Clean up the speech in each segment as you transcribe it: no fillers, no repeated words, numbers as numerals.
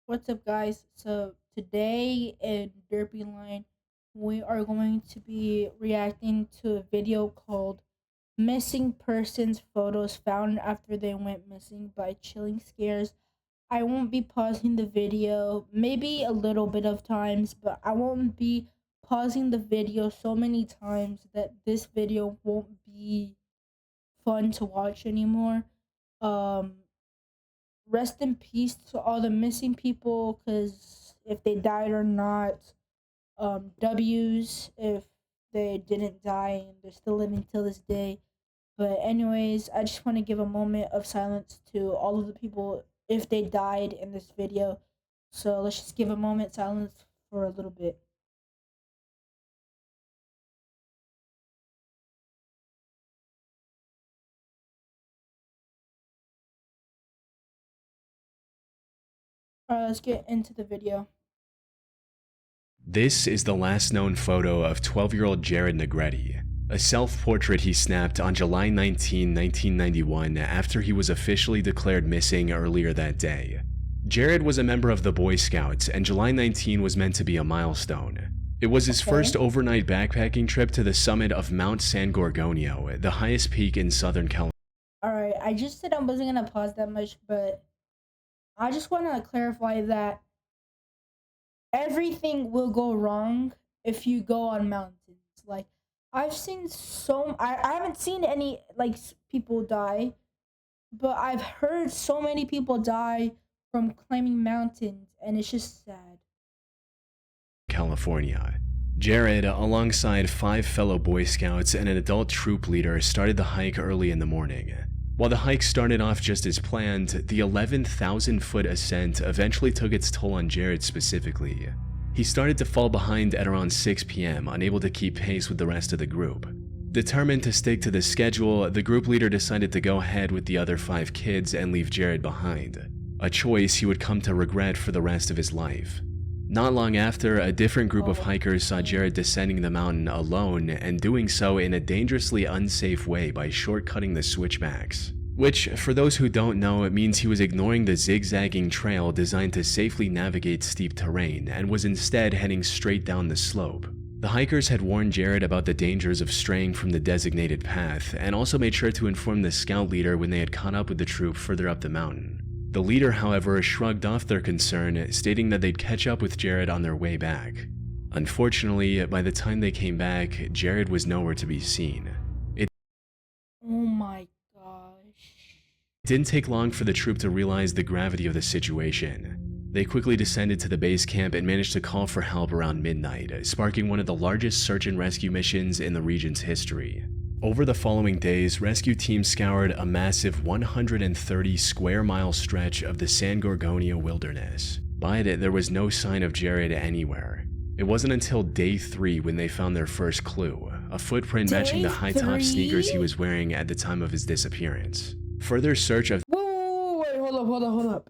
What's up, guys? So today in Derby Line, we are going to be reacting to a video called "Missing Persons Photos Found After They Went Missing" by Chilling Scares. I won't be pausing the video, maybe a little bit of times, but I won't be pausing the video so many times that this video won't be fun to watch anymore. Um, Rest in peace to all the missing people, because if they died or not, W's if they didn't die and they're still living till this day. But anyways, I just want to give a moment of silence to all of the people if they died in this video. So let's just give a moment silence for a little bit. All right, let's get into the video. This is the last known photo of 12-year-old Jared Negretti, a self-portrait he snapped on July 19, 1991 after he was officially declared missing earlier that day. Jared was a member of the Boy Scouts, and July 19 was meant to be a milestone. It was his first Okay. overnight backpacking trip to the summit of Mount San Gorgonio, the highest peak in Southern California. All right, I just said I wasn't gonna pause that much, but I just want to clarify that everything will go wrong if you go on mountains. Like I haven't seen any people die, but I've heard so many people die from climbing mountains, and it's just sad. California. Jared, alongside 5 fellow Boy Scouts and an adult troop leader, started the hike early in the morning. While the hike started off just as planned, the 11,000-foot ascent eventually took its toll on Jared specifically. He started to fall behind at around 6 p.m., unable to keep pace with the rest of the group. Determined to stick to the schedule, the group leader decided to go ahead with the other 5 kids and leave Jared behind, a choice he would come to regret for the rest of his life. Not long after, a different group of Oh, hikers saw Jared descending the mountain alone and doing so in a dangerously unsafe way by shortcutting the switchbacks. Which, for those who don't know, it means he was ignoring the zigzagging trail designed to safely navigate steep terrain and was instead heading straight down the slope. The hikers had warned Jared about the dangers of straying from the designated path and also made sure to inform the scout leader when they had caught up with the troop further up the mountain. The leader, however, shrugged off their concern, stating that they'd catch up with Jared on their way back. Unfortunately, by the time they came back, Jared was nowhere to be seen. It oh my gosh. didn't take long for the troop to realize the gravity of the situation. They quickly descended to the base camp and managed to call for help around midnight, sparking one of the largest search and rescue missions in the region's history. Over the following days, rescue teams scoured a massive 130 square mile stretch of the San Gorgonio wilderness, but there was no sign of Jared anywhere. It wasn't until day 3 when they found their first clue, a footprint matching Day the high-top sneakers he three? was wearing at the time of his disappearance. Further search of Wait, hold up.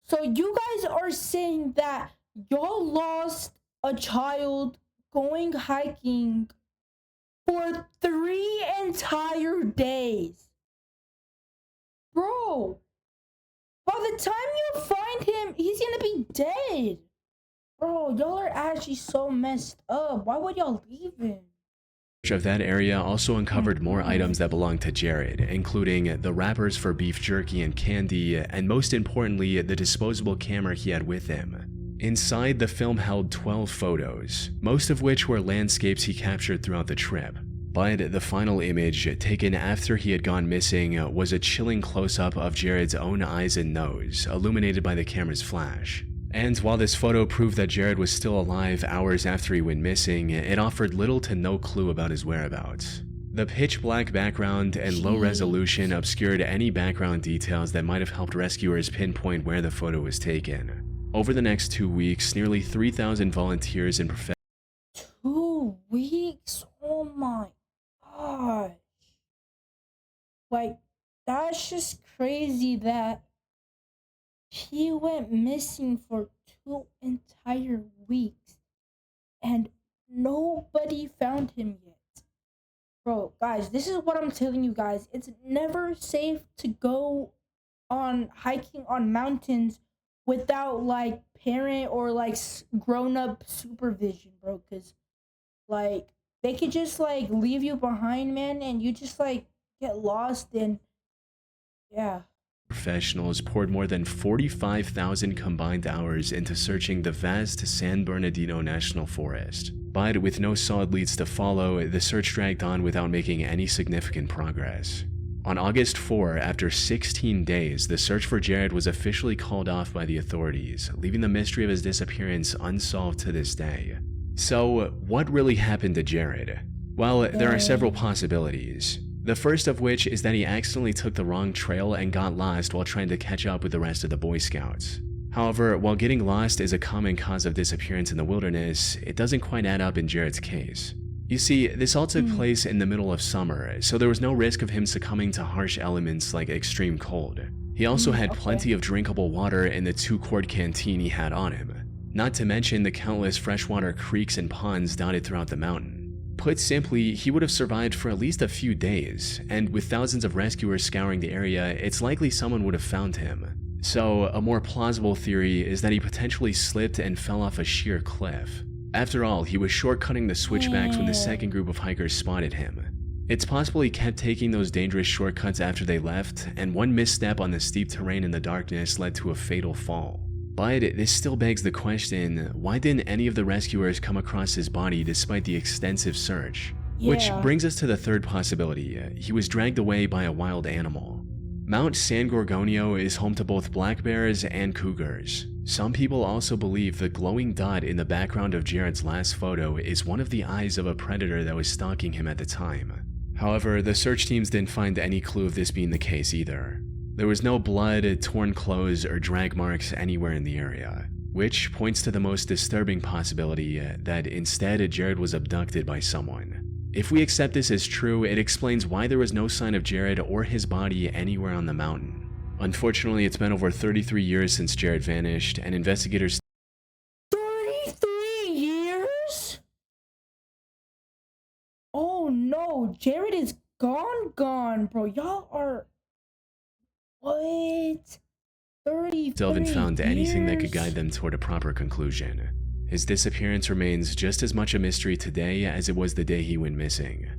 So you guys are saying that y'all lost a child going hiking for 3 entire days. Bro, by the time you find him, he's gonna be dead. Bro, y'all are actually so messed up. Why would y'all leave him? that area also uncovered more Mhm. items that belonged to Jared, including the wrappers for beef jerky and candy, and most importantly, the disposable camera he had with him. Inside, the film held 12 photos, most of which were landscapes he captured throughout the trip. But the final image, taken after he had gone missing, was a chilling close-up of Jared's own eyes and nose, illuminated by the camera's flash. And while this photo proved that Jared was still alive hours after he went missing, it offered little to no clue about his whereabouts. The pitch-black background and low Jeez. resolution obscured any background details that might have helped rescuers pinpoint where the photo was taken. Over the next 2 weeks, nearly 3,000 volunteers and professionals 2 weeks? Oh my god. Like, that's just crazy that he went missing for 2 entire weeks and nobody found him yet. Bro, guys, this is what I'm telling you guys. It's never safe to go on hiking on mountains without like parent or like grown up supervision, bro. Because like they could just like leave you behind, man, and you just like get lost and yeah. Professionals poured more than 45,000 combined hours into searching the vast San Bernardino National Forest. But with no solid leads to follow, the search dragged on without making any significant progress. On August 4, after 16 days, the search for Jared was officially called off by the authorities, leaving the mystery of his disappearance unsolved to this day. So, what really happened to Jared? Well, there are several Dang. possibilities. The first of which is that he accidentally took the wrong trail and got lost while trying to catch up with the rest of the Boy Scouts. However, while getting lost is a common cause of disappearance in the wilderness, it doesn't quite add up in Jared's case. You see, this all took Hmm. place in the middle of summer, so there was no risk of him succumbing to harsh elements like extreme cold. He also had Okay. plenty of drinkable water in the 2-quart canteen he had on him, not to mention the countless freshwater creeks and ponds dotted throughout the mountain. Put simply, he would have survived for at least a few days, and with thousands of rescuers scouring the area, it's likely someone would have found him. So, a more plausible theory is that he potentially slipped and fell off a sheer cliff. After all, he was shortcutting the switchbacks when the second Dang. group of hikers spotted him. It's possible he kept taking those dangerous shortcuts after they left, and one misstep on the steep terrain in the darkness led to a fatal fall. But this still begs the question, why didn't any of the rescuers come across his body despite the extensive search? Which Yeah. brings us to the third possibility, he was dragged away by a wild animal. Mount San Gorgonio is home to both black bears and cougars. Some people also believe the glowing dot in the background of Jared's last photo is one of the eyes of a predator that was stalking him at the time. However, the search teams didn't find any clue of this being the case either. There was no blood, torn clothes, or drag marks anywhere in the area, which points to the most disturbing possibility that instead Jared was abducted by someone. If we accept this as true, it explains why there was no sign of Jared or his body anywhere on the mountain. Unfortunately, it's been over 33 years since Jared vanished, and investigators 33 years? Oh no, Jared is gone, bro. Y'all are what? still haven't 33 found anything that could guide years? them toward a proper conclusion. His disappearance remains just as much a mystery today as it was the day he went missing.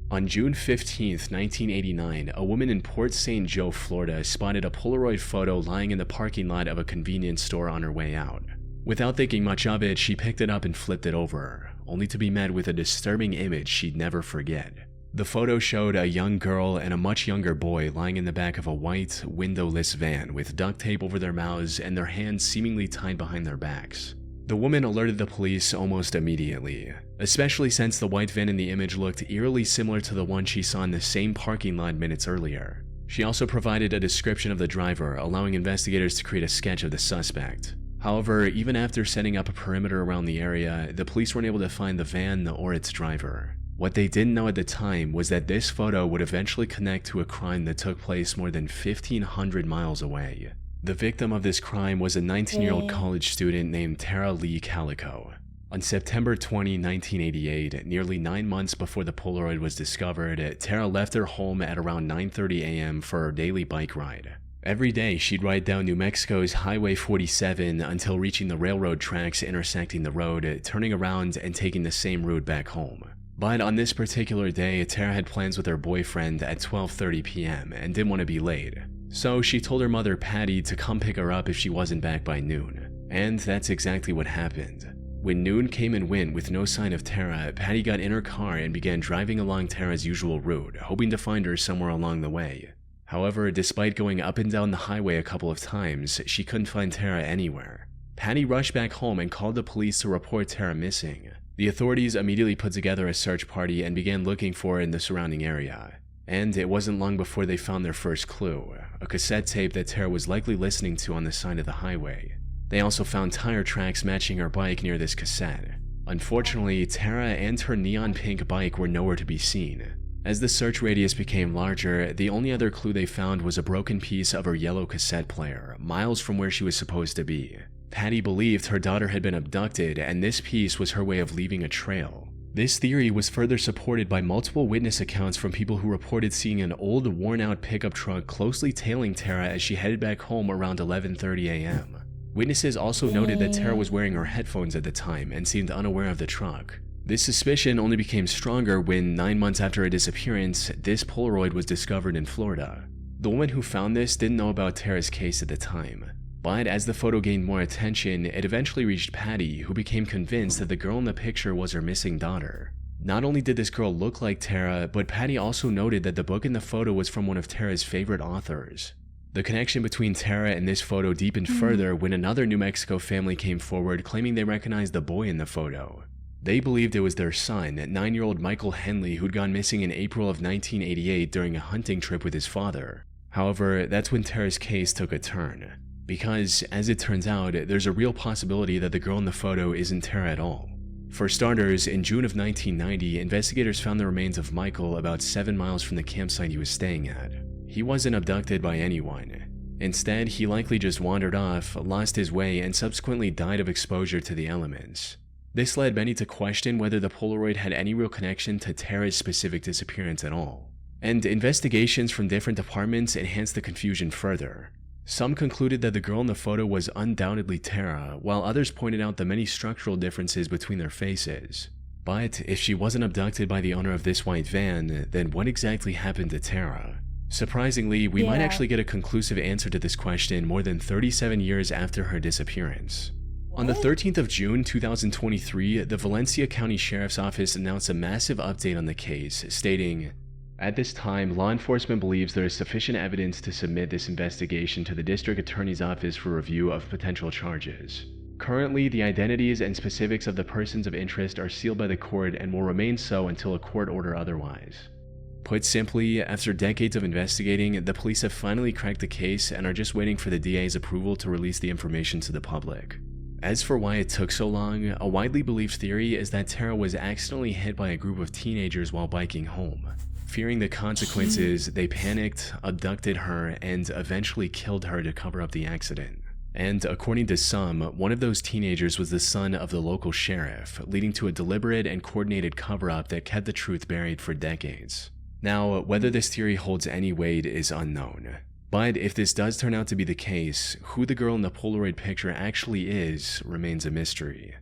On June 15, 1989, a woman in Port St. Joe, Florida, spotted a Polaroid photo lying in the parking lot of a convenience store on her way out. Without thinking much of it, she picked it up and flipped it over, only to be met with a disturbing image she'd never forget. The photo showed a young girl and a much younger boy lying in the back of a white, windowless van with duct tape over their mouths and their hands seemingly tied behind their backs. The woman alerted the police almost immediately, especially since the white van in the image looked eerily similar to the one she saw in the same parking lot minutes earlier. She also provided a description of the driver, allowing investigators to create a sketch of the suspect. However, even after setting up a perimeter around the area, the police weren't able to find the van or its driver. What they didn't know at the time was that this photo would eventually connect to a crime that took place more than 1,500 miles away. The victim of this crime was a 19-year-old Dang. college student named Tara Lee Calico. On September 20, 1988, nearly 9 months before the Polaroid was discovered, Tara left her home at around 9:30 a.m. for her daily bike ride. Every day, she'd ride down New Mexico's Highway 47 until reaching the railroad tracks intersecting the road, turning around and taking the same route back home. But on this particular day, Tara had plans with her boyfriend at 12:30 p.m. and didn't want to be late. So she told her mother, Patty, to come pick her up if she wasn't back by noon. And that's exactly what happened. When noon came and went with no sign of Tara, Patty got in her car and began driving along Tara's usual route, hoping to find her somewhere along the way. However, despite going up and down the highway a couple of times, she couldn't find Tara anywhere. Patty rushed back home and called the police to report Tara missing. The authorities immediately put together a search party and began looking for her in the surrounding area. And it wasn't long before they found their first clue, a cassette tape that Tara was likely listening to on the side of the highway. They also found tire tracks matching her bike near this cassette. Unfortunately, Tara and her neon pink bike were nowhere to be seen. As the search radius became larger, the only other clue they found was a broken piece of her yellow cassette player, miles from where she was supposed to be. Patty believed her daughter had been abducted, and this piece was her way of leaving a trail. This theory was further supported by multiple witness accounts from people who reported seeing an old, worn-out pickup truck closely tailing Tara as she headed back home around 11:30 a.m. Witnesses also noted that Tara was wearing her headphones at the time and seemed unaware of the truck. This suspicion only became stronger when, 9 months after her disappearance, this Polaroid was discovered in Florida. The woman who found this didn't know about Tara's case at the time, but as the photo gained more attention, it eventually reached Patty, who became convinced that the girl in the picture was her missing daughter. Not only did this girl look like Tara, but Patty also noted that the book in the photo was from one of Tara's favorite authors. The connection between Tara and this photo deepened further when another New Mexico family came forward claiming they recognized the boy in the photo. They believed it was their son, 9-year-old Michael Henley, who'd gone missing in April of 1988 during a hunting trip with his father. However, that's when Tara's case took a turn. Because, as it turns out, there's a real possibility that the girl in the photo isn't Tara at all. For starters, in June of 1990, investigators found the remains of Michael about 7 miles from the campsite he was staying at. He wasn't abducted by anyone. Instead, he likely just wandered off, lost his way, and subsequently died of exposure to the elements. This led many to question whether the Polaroid had any real connection to Tara's specific disappearance at all. And investigations from different departments enhanced the confusion further. Some concluded that the girl in the photo was undoubtedly Tara, while others pointed out the many structural differences between their faces. But if she wasn't abducted by the owner of this white van, then what exactly happened to Tara? Surprisingly, we might actually get a conclusive answer to this question more than 37 years after her disappearance. On the 13th of June 2023, the Valencia County Sheriff's Office announced a massive update on the case, stating, "At this time, law enforcement believes there is sufficient evidence to submit this investigation to the District Attorney's Office for review of potential charges. Currently, the identities and specifics of the persons of interest are sealed by the court and will remain so until a court order otherwise." Put simply, after decades of investigating, the police have finally cracked the case and are just waiting for the DA's approval to release the information to the public. As for why it took so long, a widely believed theory is that Tara was accidentally hit by a group of teenagers while biking home. Fearing the consequences, they panicked, abducted her, and eventually killed her to cover up the accident. And according to some, one of those teenagers was the son of the local sheriff, leading to a deliberate and coordinated cover-up that kept the truth buried for decades. Now, whether this theory holds any weight is unknown. But if this does turn out to be the case, who the girl in the Polaroid picture actually is remains a mystery.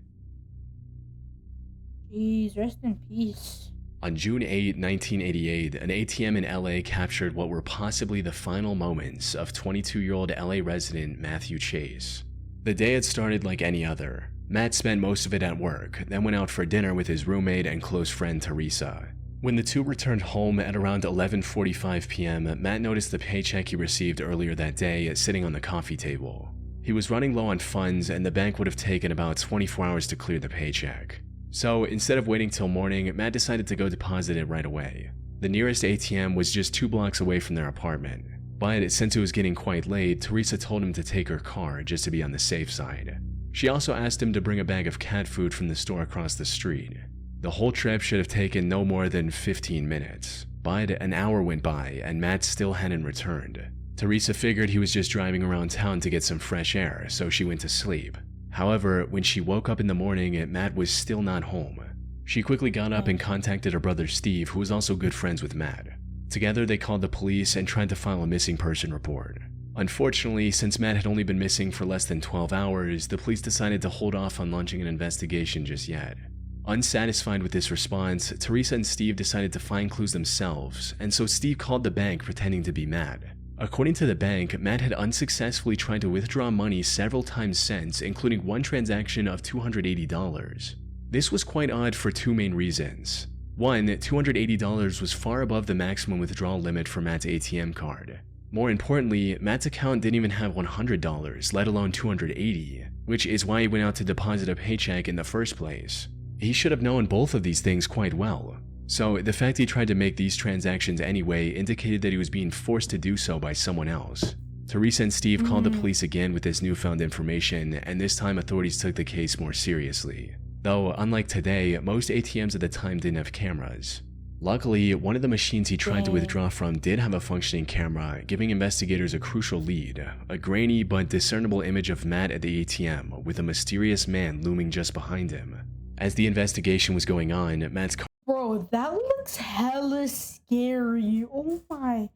Jeez, rest in peace. On June 8, 1988, an ATM in LA captured what were possibly the final moments of 22-year-old LA resident Matthew Chase. The day had started like any other. Matt spent most of it at work, then went out for dinner with his roommate and close friend Teresa. When the two returned home at around 11:45 p.m., Matt noticed the paycheck he received earlier that day sitting on the coffee table. He was running low on funds, and the bank would have taken about 24 hours to clear the paycheck. So instead of waiting till morning, Matt decided to go deposit it right away. The nearest ATM was just 2 blocks away from their apartment. But since it was getting quite late, Teresa told him to take her car just to be on the safe side. She also asked him to bring a bag of cat food from the store across the street. The whole trip should have taken no more than 15 minutes, but an hour went by and Matt still hadn't returned. Teresa figured he was just driving around town to get some fresh air, so she went to sleep. However, when she woke up in the morning, Matt was still not home. She quickly got up and contacted her brother Steve, who was also good friends with Matt. Together, they called the police and tried to file a missing person report. Unfortunately, since Matt had only been missing for less than 12 hours, the police decided to hold off on launching an investigation just yet. Unsatisfied with this response, Teresa and Steve decided to find clues themselves, and so Steve called the bank pretending to be Matt. According to the bank, Matt had unsuccessfully tried to withdraw money several times since, including one transaction of $280. This was quite odd for 2 main reasons. One, $280 was far above the maximum withdrawal limit for Matt's ATM card. More importantly, Matt's account didn't even have $100, let alone $280, which is why he went out to deposit a paycheck in the first place. He should have known both of these things quite well. So the fact he tried to make these transactions anyway indicated that he was being forced to do so by someone else. Teresa and Steve called the police again with this newfound information, and this time authorities took the case more seriously. Though, unlike today, most ATMs at the time didn't have cameras. Luckily, one of the machines he tried to withdraw from did have a functioning camera, giving investigators a crucial lead, a grainy but discernible image of Matt at the ATM with a mysterious man looming just behind him. As the investigation was going on, Matt's car Bro, that looks hella scary. Oh my.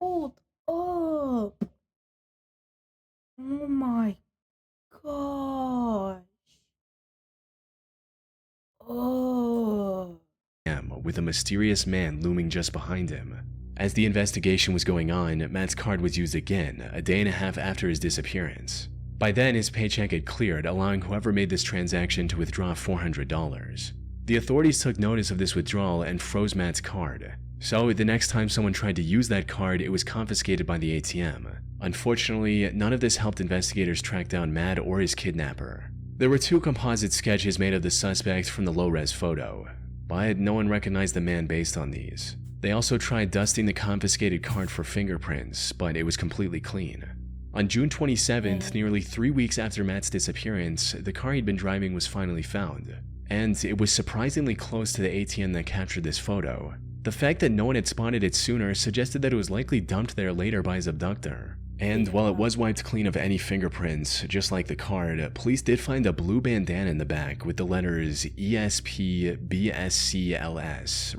Hold up. Oh my gosh. Oh. with a mysterious man looming just behind him. As the investigation was going on, Matt's card was used again, a day and a half after his disappearance. By then, his paycheck had cleared, allowing whoever made this transaction to withdraw $400. The authorities took notice of this withdrawal and froze Matt's card. So the next time someone tried to use that card, it was confiscated by the ATM. Unfortunately, none of this helped investigators track down Matt or his kidnapper. There were 2 composite sketches made of the suspect from the low-res photo, but no one recognized the man based on these. They also tried dusting the confiscated card for fingerprints, but it was completely clean. On June 27th, nearly 3 weeks after Matt's disappearance, the car he'd been driving was finally found, and it was surprisingly close to the ATM that captured this photo. The fact that no one had spotted it sooner suggested that it was likely dumped there later by his abductor. And while it was wiped clean of any fingerprints, just like the card, police did find a blue bandana in the back with the letters ESPBSCLS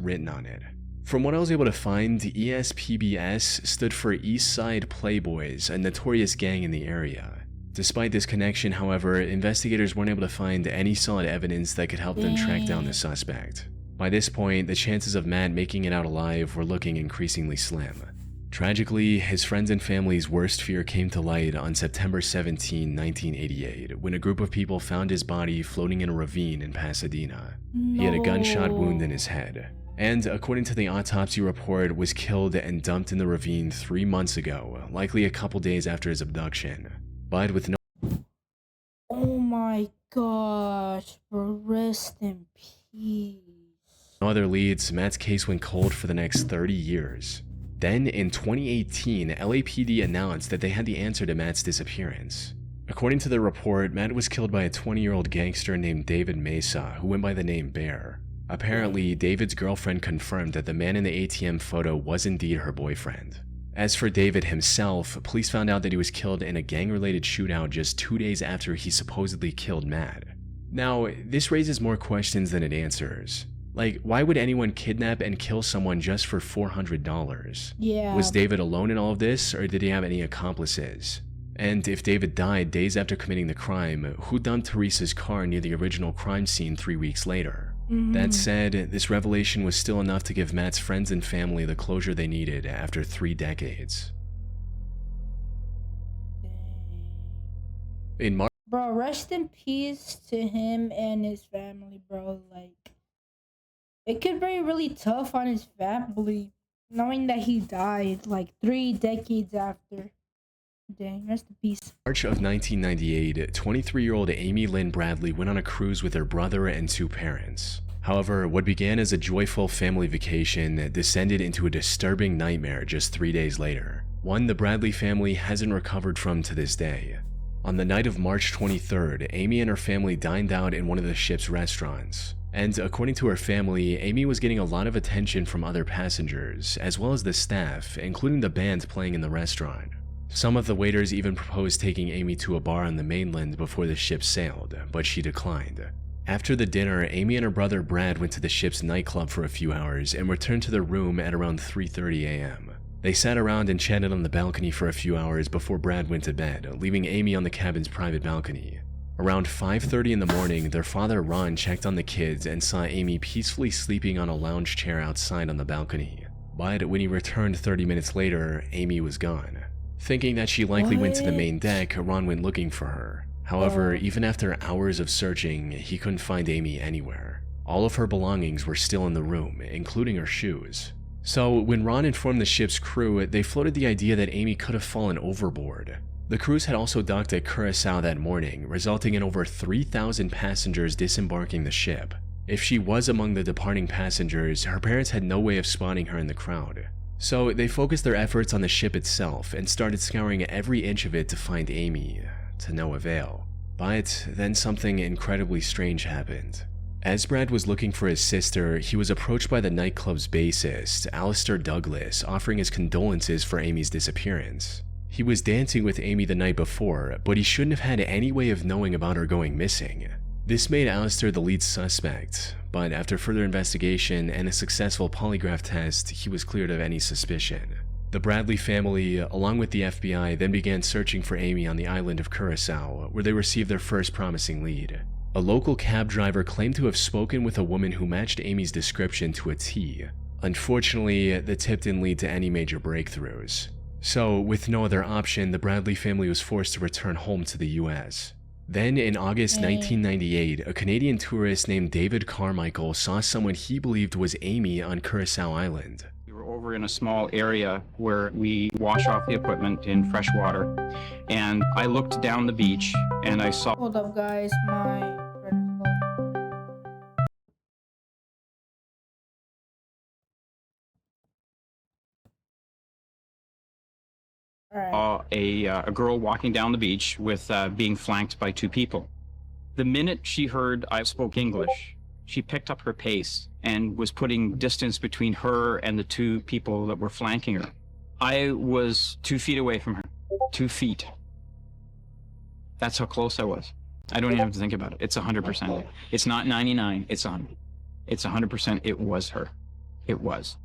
written on it. From what I was able to find, ESPBS stood for East Side Playboys, a notorious gang in the area. Despite this connection, however, investigators weren't able to find any solid evidence that could help them track down the suspect. By this point, the chances of Matt making it out alive were looking increasingly slim. Tragically, his friends and family's worst fear came to light on September 17, 1988, when a group of people found his body floating in a ravine in Pasadena. He had a gunshot wound in his head, and according to the autopsy report, was killed and dumped in the ravine 3 months ago, likely a couple days after his abduction. But with no Oh my gosh, bro, rest in peace. other leads, Matt's case went cold for the next 30 years. Then, in 2018, LAPD announced that they had the answer to Matt's disappearance. According to the report, Matt was killed by a 20-year-old gangster named David Mesa, who went by the name Bear. Apparently, David's girlfriend confirmed that the man in the ATM photo was indeed her boyfriend. As for David himself, police found out that he was killed in a gang-related shootout just 2 days after he supposedly killed Matt. Now, this raises more questions than it answers. Like, why would anyone kidnap and kill someone just for $400? Yeah. Was David alone in all of this, or did he have any accomplices? And if David died days after committing the crime, who dumped Teresa's car near the original crime scene 3 weeks later? That said, this revelation was still enough to give Matt's friends and family the closure they needed after 3 decades. In March, Bro, rest in peace to him and his family, bro. Like, it could be really tough on his family knowing that he died like 3 decades after. Dang, rest in peace. March of 1998, 23-year-old Amy Lynn Bradley went on a cruise with her brother and 2 parents. However, what began as a joyful family vacation descended into a disturbing nightmare just 3 days later, one the Bradley family hasn't recovered from to this day. On the night of March 23rd, Amy and her family dined out in one of the ship's restaurants. And according to her family, Amy was getting a lot of attention from other passengers, as well as the staff, including the band playing in the restaurant. Some of the waiters even proposed taking Amy to a bar on the mainland before the ship sailed, but she declined. After the dinner, Amy and her brother Brad went to the ship's nightclub for a few hours and returned to their room at around 3:30 a.m. They sat around and chatted on the balcony for a few hours before Brad went to bed, leaving Amy on the cabin's private balcony. Around 5:30 in the morning, their father Ron checked on the kids and saw Amy peacefully sleeping on a lounge chair outside on the balcony. But when he returned 30 minutes later, Amy was gone. Thinking that she likely went to the main deck, Ron went looking for her. However, even after hours of searching, he couldn't find Amy anywhere. All of her belongings were still in the room, including her shoes. So when Ron informed the ship's crew, they floated the idea that Amy could have fallen overboard. The cruise had also docked at Curacao that morning, resulting in over 3,000 passengers disembarking the ship. If she was among the departing passengers, her parents had no way of spotting her in the crowd. So they focused their efforts on the ship itself and started scouring every inch of it to find Amy, to no avail. But then something incredibly strange happened. As Brad was looking for his sister, he was approached by the nightclub's bassist, Alistair Douglas, offering his condolences for Amy's disappearance. He was dancing with Amy the night before, but he shouldn't have had any way of knowing about her going missing. This made Alistair the lead suspect, but after further investigation and a successful polygraph test, he was cleared of any suspicion. The Bradley family, along with the FBI, then began searching for Amy on the island of Curacao, where they received their first promising lead. A local cab driver claimed to have spoken with a woman who matched Amy's description to a T. Unfortunately, the tip didn't lead to any major breakthroughs. So, with no other option, the Bradley family was forced to return home to the US. Then, in August Dang. 1998, a Canadian tourist named David Carmichael saw someone he believed was Amy on Curacao Island. We were over in a small area where we wash off the equipment in fresh water, and I looked down the beach and I saw. Hold up, guys. My friend is calling. All right. A girl walking down the beach with being flanked by two people. The minute she heard I spoke English, she picked up her pace and was putting distance between her and the two people that were flanking her. I was 2 feet away from her. 2 feet. That's how close I was. I don't even have to think about it. It's 100%. It's not 99. It's 100. It's 100%. It was her. It was.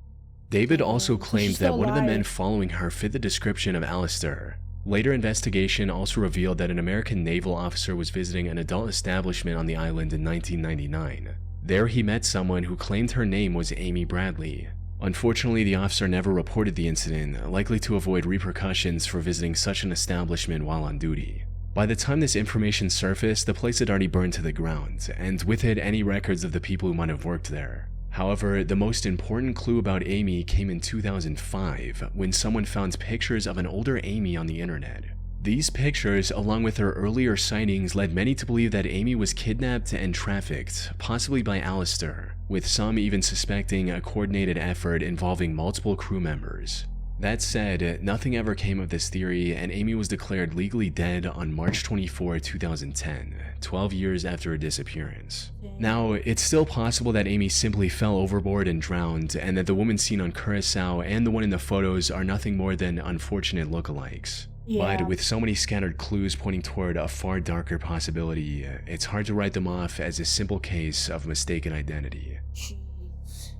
David also So claimed she's that still one of the men alive. following her fit the description of Alistair. Later investigation also revealed that an American naval officer was visiting an adult establishment on the island in 1999. There he met someone who claimed her name was Amy Bradley. Unfortunately, the officer never reported the incident, likely to avoid repercussions for visiting such an establishment while on duty. By the time this information surfaced, the place had already burned to the ground, and with it any records of the people who might have worked there. However, the most important clue about Amy came in 2005, when someone found pictures of an older Amy on the internet. These pictures, along with her earlier sightings, led many to believe that Amy was kidnapped and trafficked, possibly by Alistair, with some even suspecting a coordinated effort involving multiple crew members. That said, nothing ever came of this theory, and Amy was declared legally dead on March 24, 2010, 12 years after her disappearance. Dang. Now, it's still possible that Amy simply fell overboard and drowned, and that the woman seen on Curacao and the one in the photos are nothing more than unfortunate lookalikes. Yeah. But with so many scattered clues pointing toward a far darker possibility, it's hard to write them off as a simple case of mistaken identity. Jeez.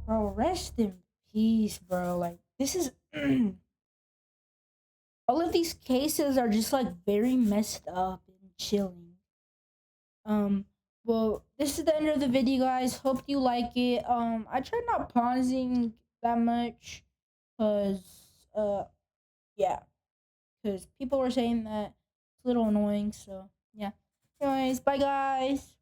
Bro, rest in peace, bro. Like, this is. All of these cases are just like very messed up and chilling. Um, well, this is the end of the video, guys. Hope you like it. I tried not pausing that much, cause yeah, cause people were saying that it's a little annoying. So yeah. Anyways, bye, guys.